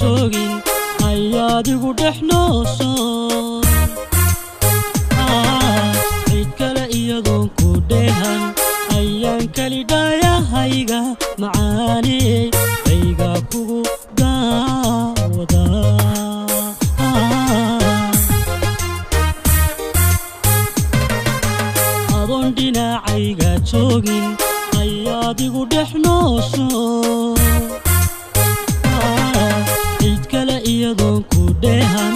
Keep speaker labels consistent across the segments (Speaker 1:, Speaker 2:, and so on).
Speaker 1: joogin ayaad igu dhex noosoo cid kale iyadoon ku dheehan ayaan kali dhaayahayga macaaniyey ayga kugu daawadaa adoon dhinacayga joogin ayaad igu dhex noosoo cid kale iyadoon ku dheehan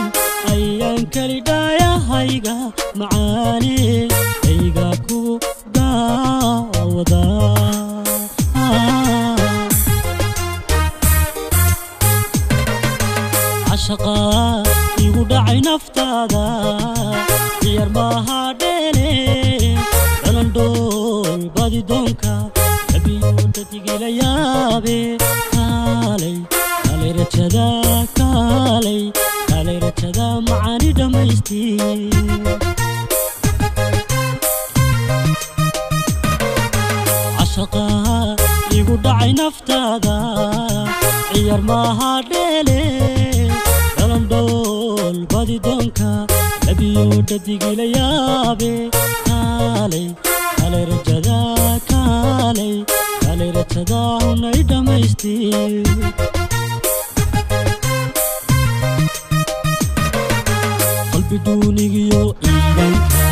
Speaker 1: ayaan kali dhaayahayga macaaniyey ayga kugu daawadaa عشقا igu dhacay naftaada yar maaha dheele dhalandhool badi doonka abiyooda tigila yaabe kaalay rajada macaani dhammaystii عشقا igu dhacay naftaada yar maaha dheele dhalandhool badi doonka abiyooda tigila yaabe kaalay rajada hunay dhammaystii qalbi duunigiyo iigaanka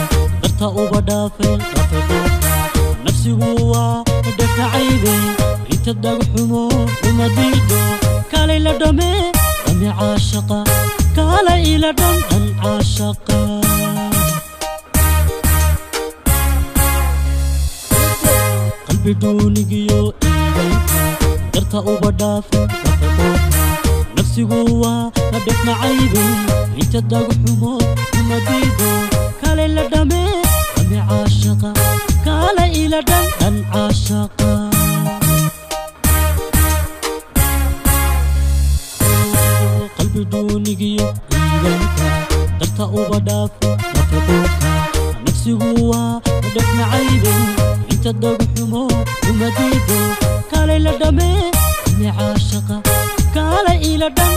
Speaker 1: darta uba dhaafay nafsigu waa dhafacaybe inta dhagxumo uma diido kaalay la dhame dhami caashaqa kaalay ila dhan caashaqa qalbi duunigiyo iigaanka darta uba dhaafay nafsigu waa dhafacaybe inta dhagxumo uma diido kaalay la dhame dhami caashaqa kaalay ila dhan caashaqa qalbi duunigiyo iigaanka darta uba dhaafay nafsigu waa dhafacaybe inta dhagxumo uma diido kaalay la dhame dhami caashaqa kaalay ila dhan